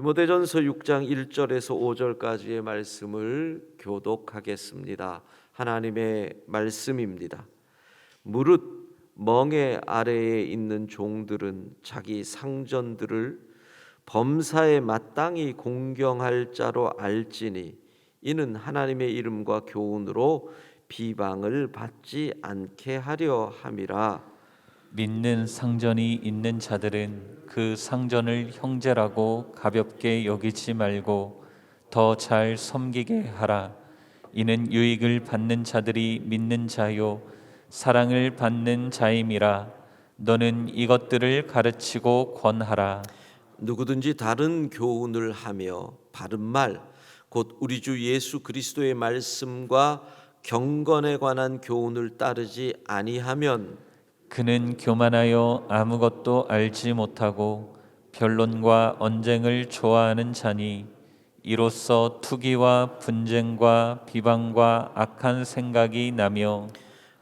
디모데전서 6장 1절에서 5절까지의 말씀을 교독하겠습니다. 하나님의 말씀입니다. 무릇 멍에 아래에 있는 종들은 자기 상전들을 범사에 마땅히 공경할 자로 알지니 이는 하나님의 이름과 교훈으로 비방을 받지 않게 하려 함이라. 믿는 상전이 있는 자들은 그 상전을 형제라고 가볍게 여기지 말고 더 잘 섬기게 하라. 이는 유익을 받는 자들이 믿는 자요 사랑을 받는 자임이라. 너는 이것들을 가르치고 권하라. 누구든지 다른 교훈을 하며 바른 말, 곧 우리 주 예수 그리스도의 말씀과 경건에 관한 교훈을 따르지 아니하면 그는 교만하여 아무것도 알지 못하고 변론과 언쟁을 좋아하는 자니 이로써 투기와 분쟁과 비방과 악한 생각이 나며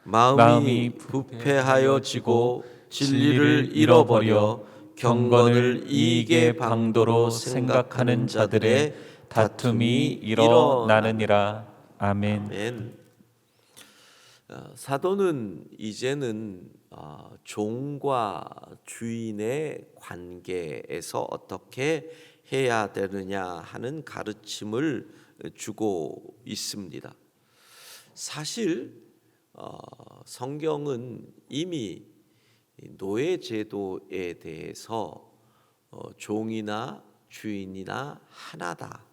마음이 부패하여지고 진리를 잃어버려 경건을 이익의 방도로 생각하는 자들의 다툼이 일어나느니라. 아멘. 아멘. 사도는 이제는 종과 주인의 관계에서 어떻게 해야 되느냐 하는 가르침을 주고 있습니다. 사실 성경은 이미 노예 제도에 대해서 종이나 주인이나 하나다.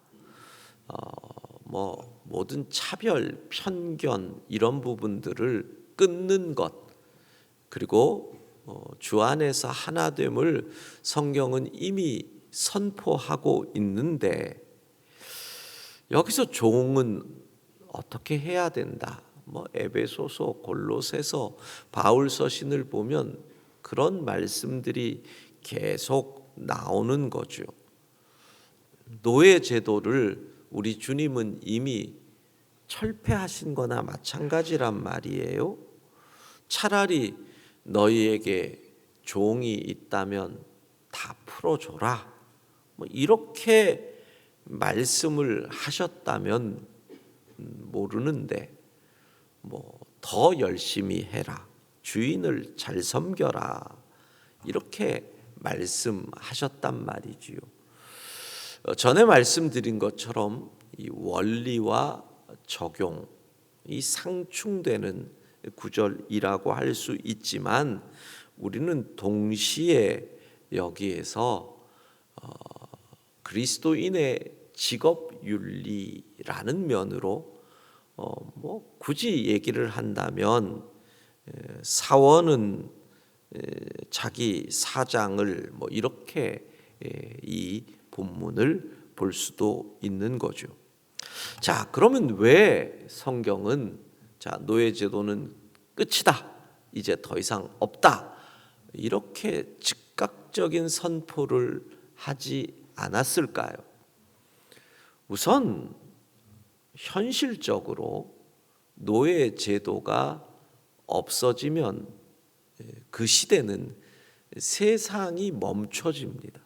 모든 차별, 편견 이런 부분들을 끊는 것, 그리고 주 안에서 하나됨을 성경은 이미 선포하고 있는데 여기서 종은 어떻게 해야 된다. 에베소서, 골로새서, 바울 서신을 보면 그런 말씀들이 계속 나오는 거죠. 노예 제도를 우리 주님은 이미 철폐하신 거나 마찬가지란 말이에요. 차라리 너희에게 종이 있다면 다 풀어줘라. 이렇게 말씀을 하셨다면 모르는데 더 열심히 해라. 주인을 잘 섬겨라. 이렇게 말씀하셨단 말이지요. 전에 말씀드린 것처럼 이 원리와 적용, 이 상충되는 구절이라고 할 수 있지만 우리는 동시에 여기에서 그리스도인의 직업 윤리라는 면으로 굳이 얘기를 한다면 사원은 자기 사장을 이렇게 이 본문을 볼 수도 있는 거죠. 자, 그러면 왜 성경은 노예 제도는 끝이다, 이제 더 이상 없다, 이렇게 즉각적인 선포를 하지 않았을까요? 우선 현실적으로 노예 제도가 없어지면 그 시대는 세상이 멈춰집니다.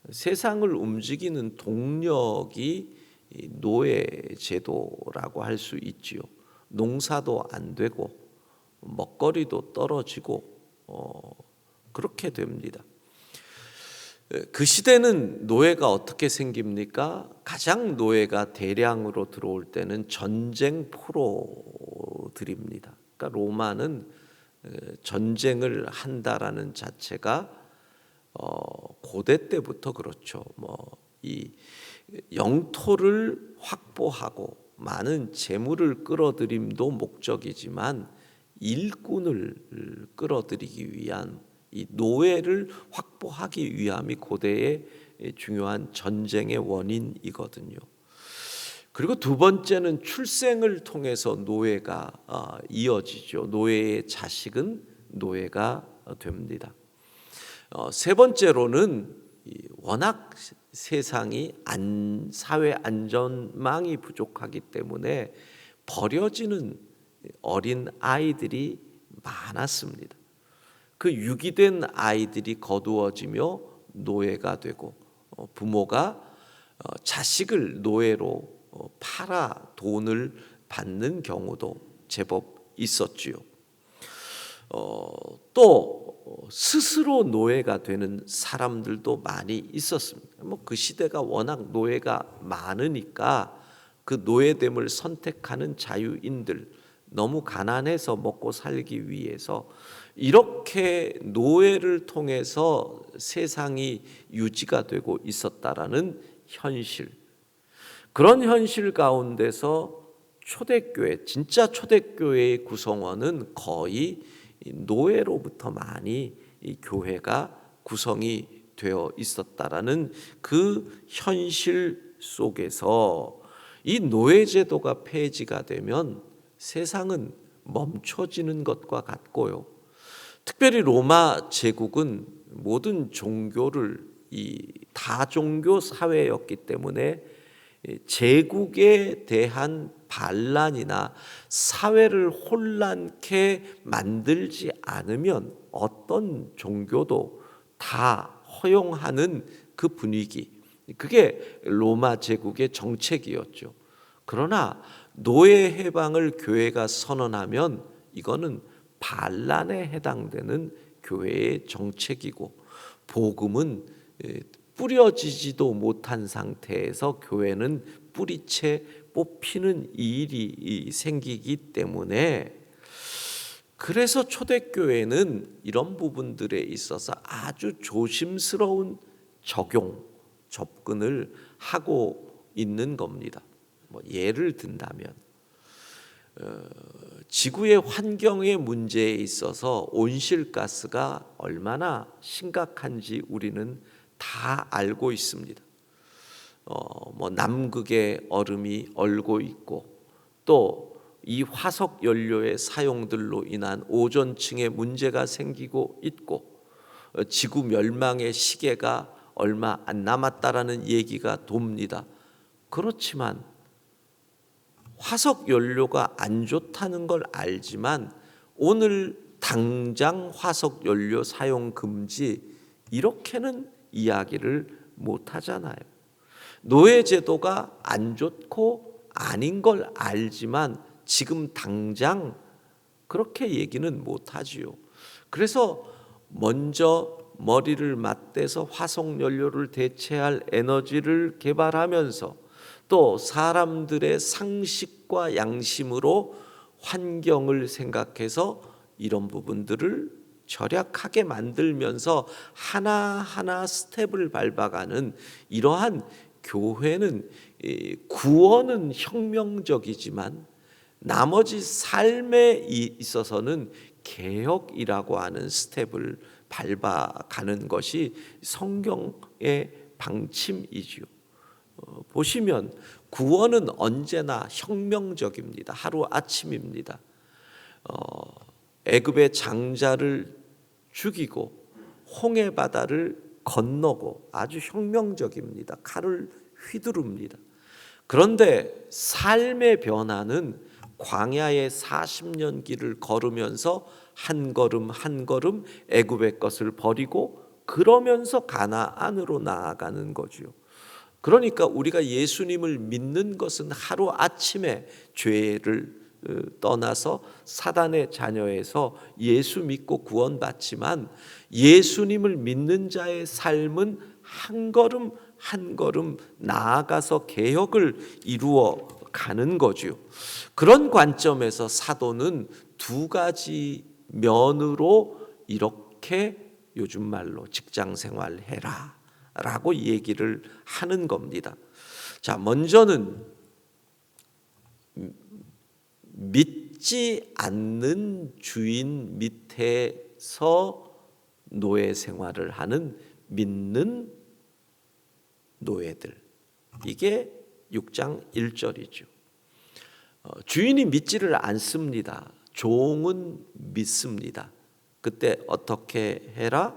세상을 움직이는 동력이 노예 제도라고 할 수 있지요. 농사도 안 되고 먹거리도 떨어지고 그렇게 됩니다. 그 시대는 노예가 어떻게 생깁니까? 가장 노예가 대량으로 들어올 때는 전쟁 포로들입니다. 그러니까 로마는 전쟁을 한다라는 자체가 고대 때부터 그렇죠. 이 영토를 확보하고 많은 재물을 끌어들임도 목적이지만 일꾼을 끌어들이기 위한 이 노예를 확보하기 위함이 고대의 중요한 전쟁의 원인이거든요. 그리고 두 번째는 출생을 통해서 노예가 이어지죠. 노예의 자식은 노예가 됩니다. 세 번째로는 워낙 세상이 사회 안전망이 부족하기 때문에 버려지는 어린 아이들이 많았습니다. 그 유기된 아이들이 거두어지며 노예가 되고 부모가 자식을 노예로 팔아 돈을 받는 경우도 제법 있었지요. 또 스스로 노예가 되는 사람들도 많이 있었습니다. 그 시대가 워낙 노예가 많으니까 그 노예됨을 선택하는 자유인들, 너무 가난해서 먹고 살기 위해서 이렇게 노예를 통해서 세상이 유지가 되고 있었다라는 현실, 그런 현실 가운데서 초대교회, 진짜 초대교회의 구성원은 거의 노예로부터 많이 이 교회가 구성이 되어 있었다라는 그 현실 속에서 이 노예제도가 폐지가 되면 세상은 멈춰지는 것과 같고요. 특별히 로마 제국은 모든 종교를 이 다종교 사회였기 때문에 제국에 대한 반란이나 사회를 혼란케 만들지 않으면 어떤 종교도 다 허용하는 그 분위기, 그게 로마 제국의 정책이었죠. 그러나 노예 해방을 교회가 선언하면 이거는 반란에 해당되는 교회의 정책이고, 복음은 뿌려지지도 못한 상태에서 교회는 뿌리채 뽑히는 일이 생기기 때문에, 그래서 초대교회는 이런 부분들에 있어서 아주 조심스러운 접근을 하고 있는 겁니다. 예를 든다면 지구의 환경의 문제에 있어서 온실가스가 얼마나 심각한지 우리는 다 알고 있습니다. 남극의 얼음이 얼고 있고, 또 이 화석 연료의 사용들로 인한 오존층에 문제가 생기고 있고, 지구 멸망의 시계가 얼마 안 남았다라는 얘기가 돕니다. 그렇지만 화석 연료가 안 좋다는 걸 알지만 오늘 당장 화석 연료 사용 금지, 이렇게는 이야기를 못 하잖아요. 노예 제도가 안 좋고 아닌 걸 알지만 지금 당장 그렇게 얘기는 못 하지요. 그래서 먼저 머리를 맞대서 화석 연료를 대체할 에너지를 개발하면서 또 사람들의 상식과 양심으로 환경을 생각해서 이런 부분들을 절약하게 만들면서 하나하나 스텝을 밟아가는 이러한 교회는, 구원은 혁명적이지만 나머지 삶에 있어서는 개혁이라고 하는 스텝을 밟아가는 것이 성경의 방침이지요. 보시면 구원은 언제나 혁명적입니다. 하루아침입니다. 애굽의 장자를 죽이고 홍해 바다를 건너고 아주 혁명적입니다. 칼을 휘두릅니다. 그런데 삶의 변화는 광야의 40년 길을 걸으면서 한 걸음 한 걸음 애굽의 것을 버리고 그러면서 가나안으로 나아가는 거지요. 그러니까 우리가 예수님을 믿는 것은 하루아침에 죄를 떠나서 사단의 자녀에서 예수 믿고 구원받지만, 예수님을 믿는 자의 삶은 한 걸음 한 걸음 나아가서 개혁을 이루어 가는 거죠. 그런 관점에서 사도는 두 가지 면으로 이렇게 요즘 말로 직장 생활 해라 라고 얘기를 하는 겁니다. 자, 먼저는 믿지 않는 주인 밑에서 노예 생활을 하는 믿는 노예들, 이게 6장 1절이죠. 주인이 믿지를 않습니다. 종은 믿습니다. 그때 어떻게 해라?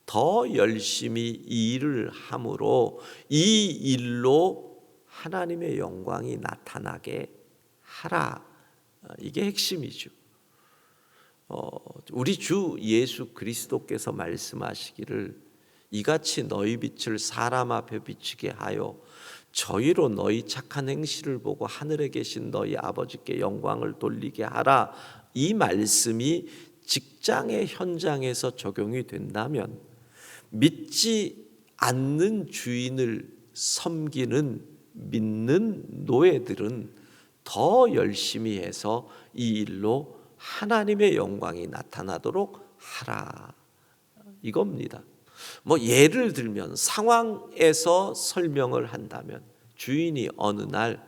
더 열심히 일을 함으로 이 일로 하나님의 영광이 나타나게 하라. 이게 핵심이죠. 우리 주 예수 그리스도께서 말씀하시기를 이같이 너희 빛을 사람 앞에 비치게 하여 저희로 너희 착한 행실을 보고 하늘에 계신 너희 아버지께 영광을 돌리게 하라. 이 말씀이 직장의 현장에서 적용이 된다면 믿지 않는 주인을 섬기는 믿는 노예들은 더 열심히 해서 이 일로 하나님의 영광이 나타나도록 하라, 이겁니다. 뭐 예를 들면 상황에서 설명을 한다면 주인이 어느 날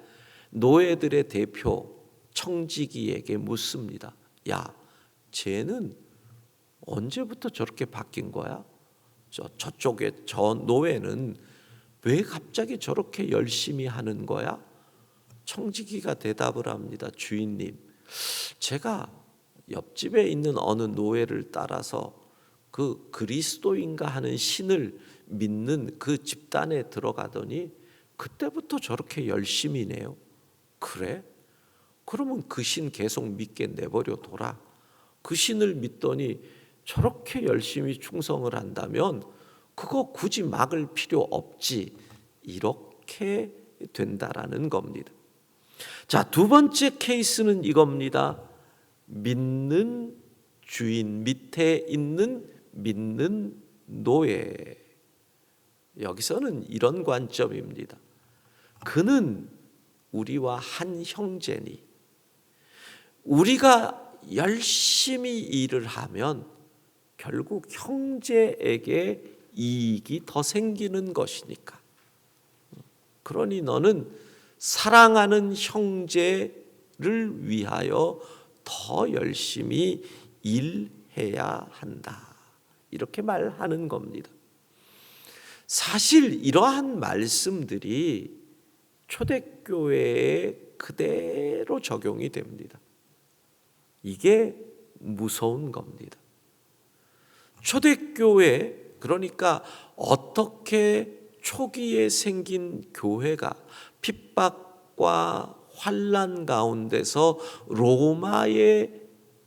노예들의 대표 청지기에게 묻습니다. 야, 쟤는 언제부터 저렇게 바뀐 거야? 저쪽에 저 노예는 왜 갑자기 저렇게 열심히 하는 거야? 청지기가 대답을 합니다. 주인님, 제가 옆집에 있는 어느 노예를 따라서 그 그리스도인가 하는 신을 믿는 그 집단에 들어가더니 그때부터 저렇게 열심히네요. 그래? 그러면 그 신 계속 믿게 내버려 둬라. 그 신을 믿더니 저렇게 열심히 충성을 한다면 그거 굳이 막을 필요 없지. 이렇게 된다라는 겁니다. 자, 두 번째 케이스는 이겁니다. 믿는 주인 밑에 있는 믿는 노예. 여기서는 이런 관점입니다. 그는 우리와 한 형제니 우리가 열심히 일을 하면 결국 형제에게 이익이 더 생기는 것이니까. 그러니 너는 사랑하는 형제를 위하여 더 열심히 일해야 한다. 이렇게 말하는 겁니다. 사실 이러한 말씀들이 초대교회에 그대로 적용이 됩니다. 이게 무서운 겁니다. 초대교회, 그러니까 어떻게 초기에 생긴 교회가 핍박과 환난 가운데서 로마의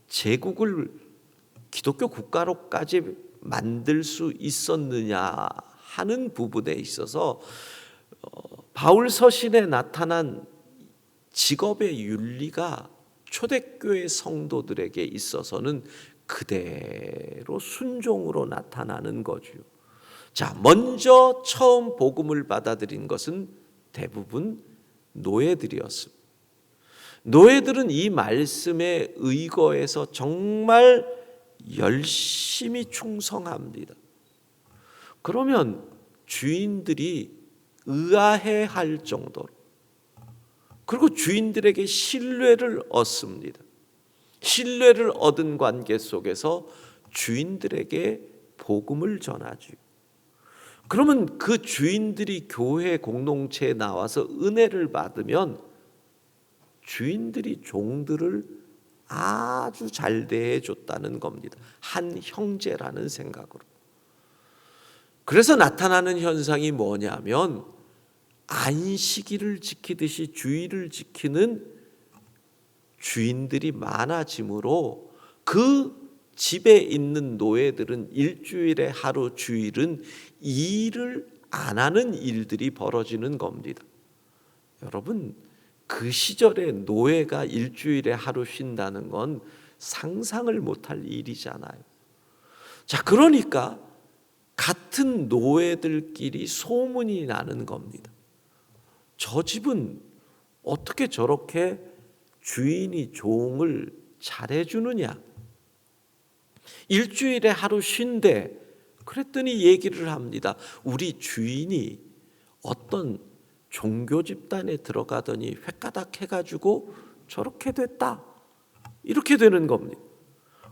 제국을 기독교 국가로까지 만들 수 있었느냐 하는 부분에 있어서 바울 서신에 나타난 직업의 윤리가 초대교회 성도들에게 있어서는 그대로 순종으로 나타나는 거죠. 자, 먼저 처음 복음을 받아들인 것은 대부분 노예들이었습니다. 노예들은 이 말씀에 의거해서 정말 열심히 충성합니다. 그러면 주인들이 의아해할 정도로, 그리고 주인들에게 신뢰를 얻습니다. 신뢰를 얻은 관계 속에서 주인들에게 복음을 전하죠. 그러면 그 주인들이 교회 공동체에 나와서 은혜를 받으면 주인들이 종들을 아주 잘 대해줬다는 겁니다. 한 형제라는 생각으로. 그래서 나타나는 현상이 뭐냐면 안식일을 지키듯이 주일을 지키는 주인들이 많아지므로 그 집에 있는 노예들은 일주일에 하루 주일은 일을 안 하는 일들이 벌어지는 겁니다. 여러분, 그 시절에 노예가 일주일에 하루 쉰다는 건 상상을 못할 일이잖아요. 자, 그러니까 같은 노예들끼리 소문이 나는 겁니다. 저 집은 어떻게 저렇게 주인이 종을 잘해주느냐. 일주일에 하루 쉰대. 그랬더니 얘기를 합니다. 우리 주인이 어떤 종교 집단에 들어가더니 횟가닥 해가지고 저렇게 됐다. 이렇게 되는 겁니다.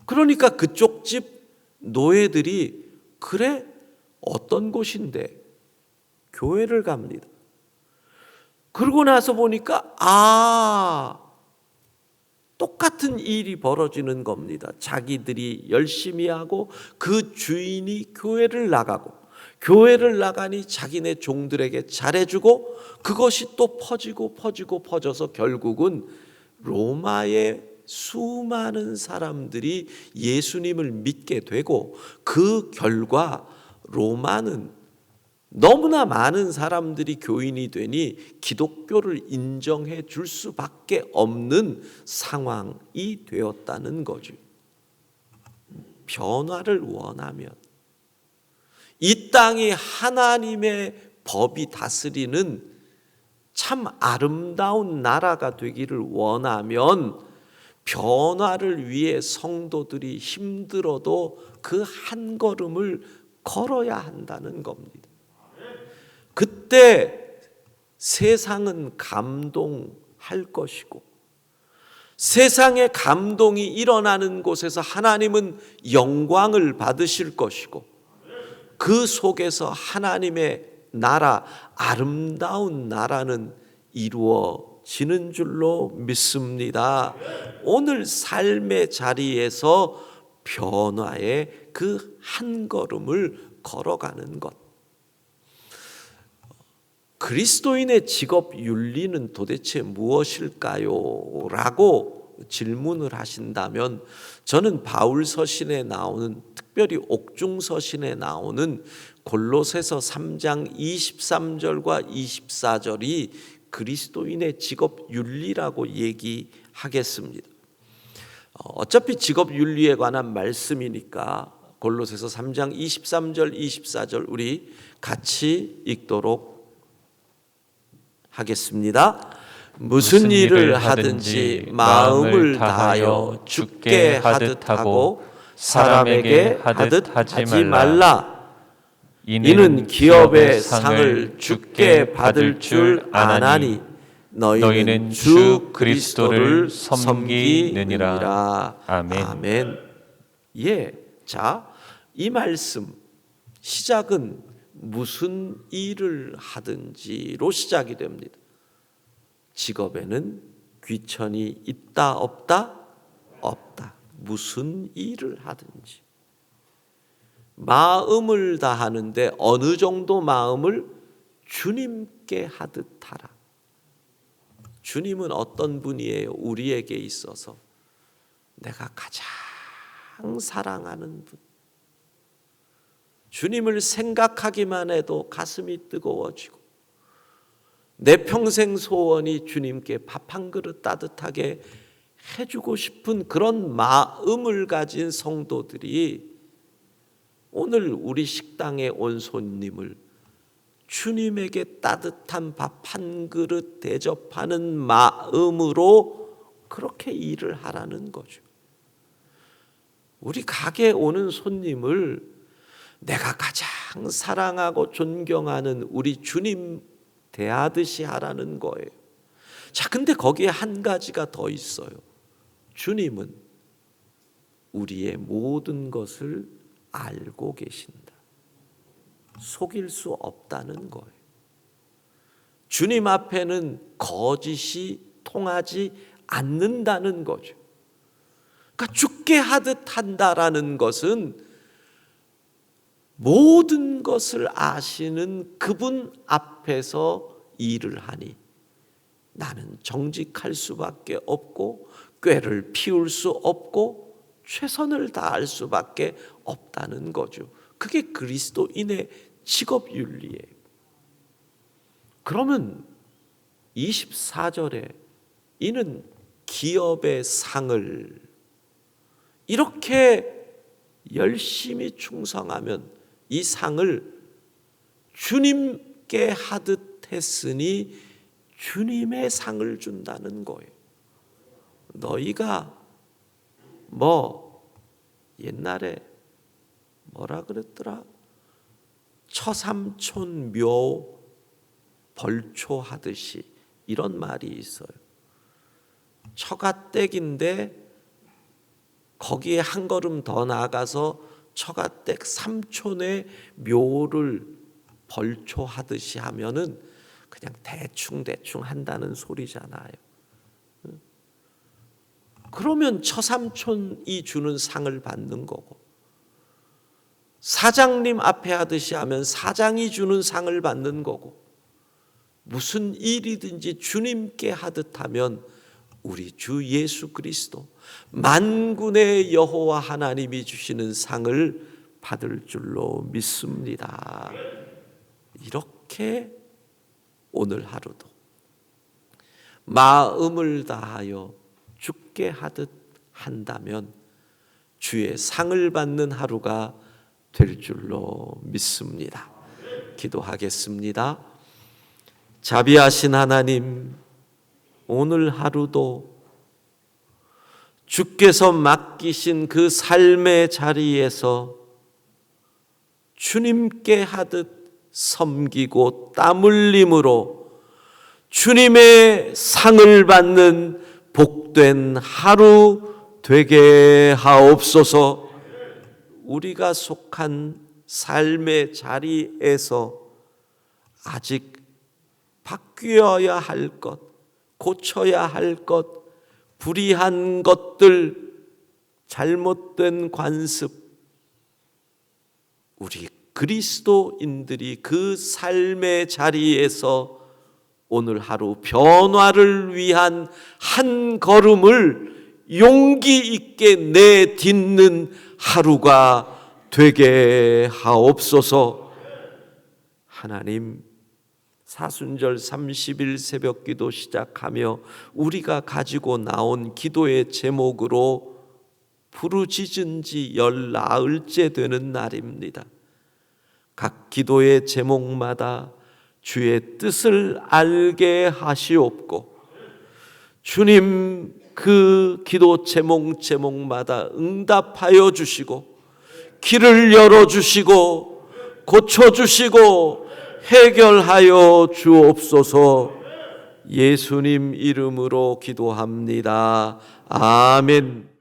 그러니까 그쪽 집 노예들이 그래? 어떤 곳인데? 교회를 갑니다. 그러고 나서 보니까 똑같은 일이 벌어지는 겁니다. 자기들이 열심히 하고 그 주인이 교회를 나가고 교회를 나가니 자기네 종들에게 잘해주고 그것이 또 퍼져서 결국은 로마의 수많은 사람들이 예수님을 믿게 되고 그 결과 로마는 너무나 많은 사람들이 교인이 되니 기독교를 인정해 줄 수밖에 없는 상황이 되었다는 거죠. 변화를 원하면 이 땅이 하나님의 법이 다스리는 참 아름다운 나라가 되기를 원하면 변화를 위해 성도들이 힘들어도 그 한 걸음을 걸어야 한다는 겁니다. 그때 세상은 감동할 것이고 세상에 감동이 일어나는 곳에서 하나님은 영광을 받으실 것이고 그 속에서 하나님의 나라, 아름다운 나라는 이루어지는 줄로 믿습니다. 오늘 삶의 자리에서 변화의 그 한 걸음을 걸어가는 것. 그리스도인의 직업 윤리는 도대체 무엇일까요? 라고 질문을 하신다면 저는 바울 서신에 나오는, 특별히 옥중 서신에 나오는 골로새서 3장 23절과 24절이 그리스도인의 직업 윤리라고 얘기하겠습니다. 어차피 직업 윤리에 관한 말씀이니까 골로새서 3장 23절 24절 우리 같이 읽도록 하겠습니다. 무슨 일을 하든지 마음을 다하여 주께 하듯 하고 사람에게 하듯 하지 말라. 이는 기업의 상을 주께 받을 줄 아나니 너희는 주 그리스도를 섬기느니라. 아멘. 아멘. 예, 자, 이 말씀 시작은 무슨 일을 하든지로 시작이 됩니다. 직업에는 귀천이 있다 없다? 없다. 무슨 일을 하든지 마음을 다하는데 어느 정도 마음을 주님께 하듯 하라. 주님은 어떤 분이에요? 우리에게 있어서 내가 가장 사랑하는 분. 주님을 생각하기만 해도 가슴이 뜨거워지고 내 평생 소원이 주님께 밥 한 그릇 따뜻하게 해주고 싶은 그런 마음을 가진 성도들이 오늘 우리 식당에 온 손님을 주님에게 따뜻한 밥 한 그릇 대접하는 마음으로 그렇게 일을 하라는 거죠. 우리 가게에 오는 손님을 내가 가장 사랑하고 존경하는 우리 주님 대하듯이 하라는 거예요. 자, 근데 거기에 한 가지가 더 있어요. 주님은 우리의 모든 것을 알고 계신다. 속일 수 없다는 거예요. 주님 앞에는 거짓이 통하지 않는다는 거죠. 그러니까 죽게 하듯 한다라는 것은 모든 것을 아시는 그분 앞에서 일을 하니 나는 정직할 수밖에 없고 꾀를 피울 수 없고 최선을 다할 수밖에 없다는 거죠. 그게 그리스도인의 직업윤리예요. 그러면 24절에 이는 기업의 상을 이렇게 열심히 충성하면 이 상을 주님께 하듯 했으니 주님의 상을 준다는 거예요. 너희가 옛날에 뭐라 그랬더라? 처삼촌 묘 벌초하듯이 이런 말이 있어요. 처가댁인데 거기에 한 걸음 더 나아가서 처가댁 삼촌의 묘를 벌초하듯이 하면은 그냥 대충 한다는 소리잖아요. 그러면 처삼촌이 주는 상을 받는 거고 사장님 앞에 하듯이 하면 사장이 주는 상을 받는 거고 무슨 일이든지 주님께 하듯 하면 우리 주 예수 그리스도 만군의 여호와 하나님이 주시는 상을 받을 줄로 믿습니다. 이렇게 오늘 하루도 마음을 다하여 주께 하듯 한다면 주의 상을 받는 하루가 될 줄로 믿습니다. 기도하겠습니다. 자비하신 하나님, 오늘 하루도 주께서 맡기신 그 삶의 자리에서 주님께 하듯 섬기고 땀 흘림으로 주님의 상을 받는 복된 하루 되게 하옵소서. 우리가 속한 삶의 자리에서 아직 바뀌어야 할 것, 고쳐야 할 것, 불의한 것들, 잘못된 관습, 우리 그리스도인들이 그 삶의 자리에서 오늘 하루 변화를 위한 한 걸음을 용기 있게 내딛는 하루가 되게 하옵소서. 하나님, 사순절 30일 새벽기도 시작하며 우리가 가지고 나온 기도의 제목으로 부르짖은 지 열나흘째 되는 날입니다. 각 기도의 제목마다 주의 뜻을 알게 하시옵고 주님 그 기도 제목마다 응답하여 주시고 길을 열어주시고 고쳐주시고 해결하여 주옵소서. 예수님 이름으로 기도합니다. 아멘.